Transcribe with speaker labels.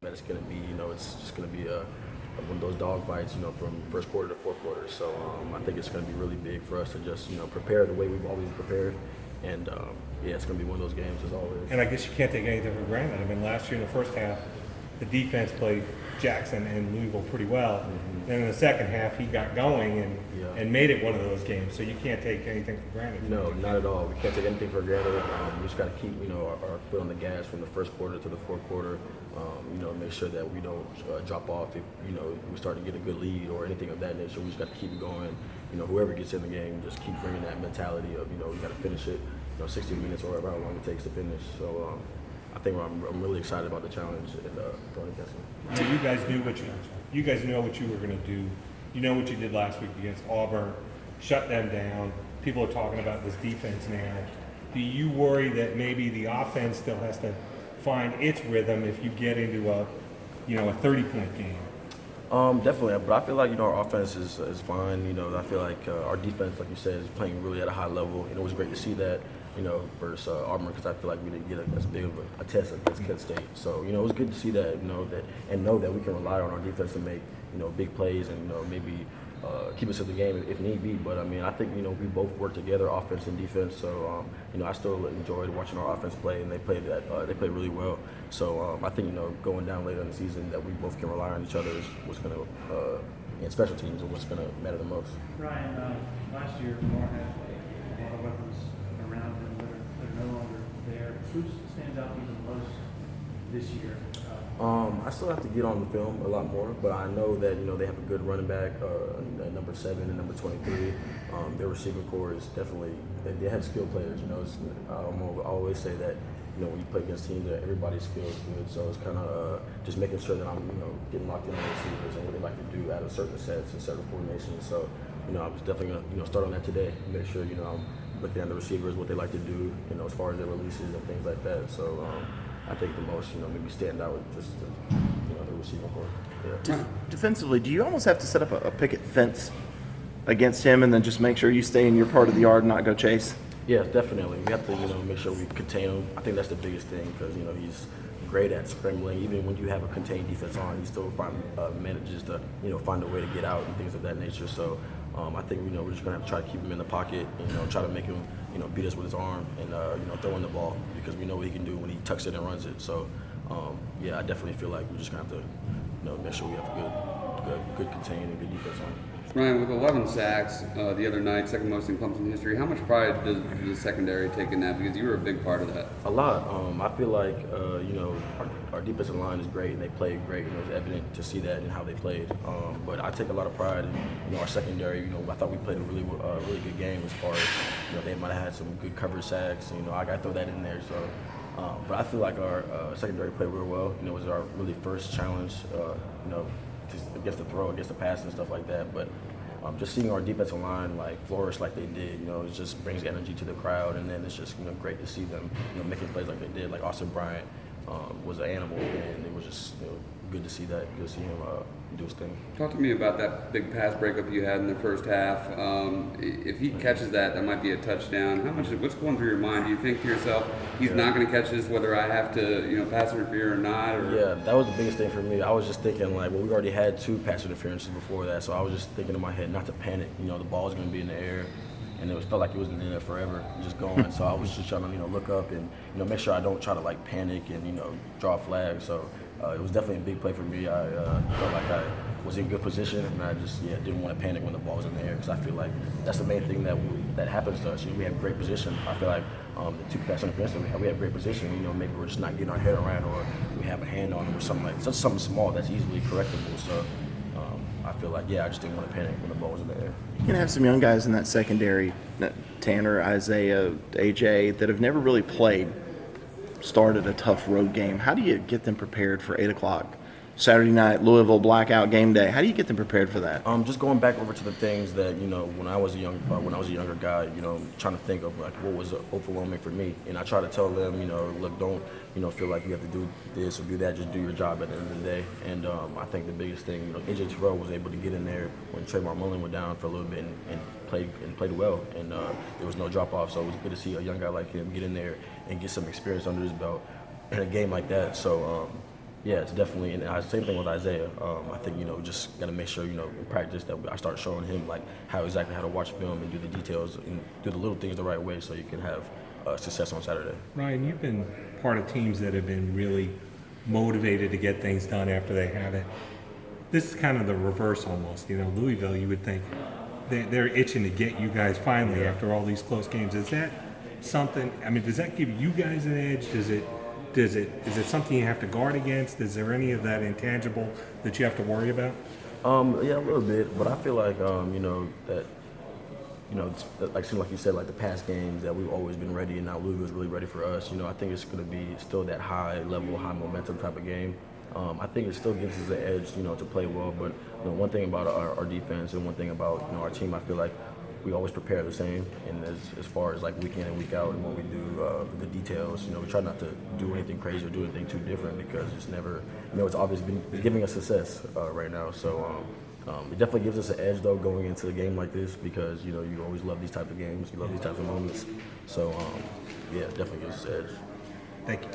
Speaker 1: that it's going to be, it's just going to be one of those dog fights, from first quarter to fourth quarter. So I think it's going to be really big for us to just, prepare the way we've always prepared. And yeah, it's going to be one of those games as always.
Speaker 2: And I guess you can't take anything for granted. I mean, last year in the first half, the defense played Jackson and Louisville pretty well.
Speaker 1: Mm-hmm.
Speaker 2: And in the second half, he got going
Speaker 1: Yeah.
Speaker 2: and made it one of those games. So you can't take anything for granted.
Speaker 1: No, not at all. We can't take anything for granted. We just got to keep, our foot on the gas from the first quarter to the fourth quarter. Make sure that we don't drop off if, we start to get a good lead or anything of that nature. We just got to keep it going. Whoever gets in the game, just keep bringing that mentality of, we got to finish it, 60 minutes or however long it takes to finish. So I think I'm really excited about the challenge and going against them.
Speaker 2: So you guys knew you guys know what you were going to do. You know what you did last week against Auburn, shut them down. People are talking about this defense now. Do you worry that maybe the offense still has to find its rhythm if you get into a 30-point game?
Speaker 1: Definitely, but I feel like our offense is fine. I feel like our defense, like you said, is playing really at a high level. It was great to see that. Versus Auburn, because I feel like we didn't get as big of a test against Kent State. So it was good to see that. Know that we can rely on our defense to make big plays and maybe keep us in the game if need be. But I think we both work together, offense and defense. So I still enjoyed watching our offense play, and they played really well. So I think going down later in the season that we both can rely on each other is what's going to in special teams and what's going to matter the most.
Speaker 3: Ryan, last year Moore had a lot of weapons around him that are no longer there. Who stands out even most this year?
Speaker 1: I still have to get on the film a lot more, but I know that they have a good running back, number 7 and number 23. Their receiving core is definitely they have skilled players. I always say that when you play against teams, that everybody's skill is good. So it's kind of just making sure that I'm getting locked in on the receivers and what they like to do out of certain sets and certain formations. So I was definitely gonna start on that today. Make sure I'm looking at the receivers, what they like to do, as far as their releases and things like that. So I think the most, maybe stand out with just the receiving core. Yeah.
Speaker 4: Defensively, do you almost have to set up a picket fence against him and then just make sure you stay in your part of the yard and not go chase?
Speaker 1: Yeah, definitely. We have to, make sure we contain him. I think that's the biggest thing because, he's great at scrambling. Even when you have a contained defense on, he still manages to, find a way to get out and things of that nature. So I think, we're just going to have to try to keep him in the pocket and, try to make him, beat us with his arm and, throwing the ball because we know what he can do when he tucks it and runs it. So, yeah, I definitely feel like we're just going to have to, make sure we have a good contain and good defense on.
Speaker 5: Ryan, with 11 sacks the other night, second most in Clemson history, how much pride does the secondary take in that? Because you were a big part of that.
Speaker 1: A lot. I feel like, our defensive line is great and they played great. It was evident to see that in how they played. But I take a lot of pride in, our secondary. I thought we played a really good game as far as, they might have had some good coverage sacks. I got to throw that in there. So, but I feel like our secondary played real well. It was our really first challenge, against the throw, against the pass and stuff like that. But just seeing our defensive line flourish like they did, it just brings energy to the crowd, and then it's just great to see them making plays like they did. Like Austin Bryant was an animal, and it was just good to see that. Good to see him do his thing.
Speaker 5: Talk to me about that big pass breakup you had in the first half. If he catches that, that might be a touchdown. What's going through your mind? Do you think to yourself, he's not going to catch this, whether I have to, pass interfere or not? Or?
Speaker 1: Yeah, that was the biggest thing for me. I was just thinking we already had 2 pass interferences before that, so I was just thinking in my head not to panic. The ball's going to be in the air, and it felt like it was in there forever, just going. So I was just trying to, look up and, make sure I don't try to panic and, draw a flag. So it was definitely a big play for me. I felt like I was in good position, and I just didn't want to panic when the ball was in the air because I feel like that's the main thing that happens to us. We have great position. I feel like the 2 pass interferences we have great position. Maybe we're just not getting our head around, or we have a hand on them or something something small that's easily correctable. So I feel like I just didn't want to panic when the ball was in the air.
Speaker 4: You can have some young guys in that secondary, Tanner, Isaiah, AJ, that have never really started a tough road game. How do you get them prepared for 8 o'clock Saturday night, Louisville blackout game day? How do you get them prepared for that?
Speaker 1: Just going back over to the things that when I was a younger guy, trying to think of what was overwhelming for me, and I try to tell them, look, don't feel like you have to do this or do that. Just do your job at the end of the day. And I think the biggest thing, AJ Terrell was able to get in there when Trayvon Mullen went down for a little bit and played well, and there was no drop off. So it was good to see a young guy like him get in there and get some experience under his belt in a game like that. So. Yeah, it's definitely, and same thing with Isaiah. I think, just got to make sure, in practice that I start showing him like how to watch film and do the details and do the little things the right way so you can have success on Saturday.
Speaker 2: Ryan, you've been part of teams that have been really motivated to get things done after they have it. This is kind of the reverse almost. Louisville, you would think they're itching to get you guys finally after all these close games. Is that something? I mean, does that give you guys an edge? Is it something you have to guard against? Is there any of that intangible that you have to worry about?
Speaker 1: Yeah, a little bit, but I feel like that. Like you said, like the past games that we've always been ready, and now Louisville's really ready for us. I think it's going to be still that high level, high momentum type of game. I think it still gives us an edge, to play well. But one thing about our defense and one thing about our team, I feel like we always prepare the same. And as far as like week in and week out and what we do, the details, we try not to do anything crazy or do anything too different because it's never, it's always been giving us success right now. So. It definitely gives us an edge, though, going into a game like this because, you always love these type of games. You love these types of moments. So, yeah, it definitely gives us an edge.
Speaker 2: Thank you.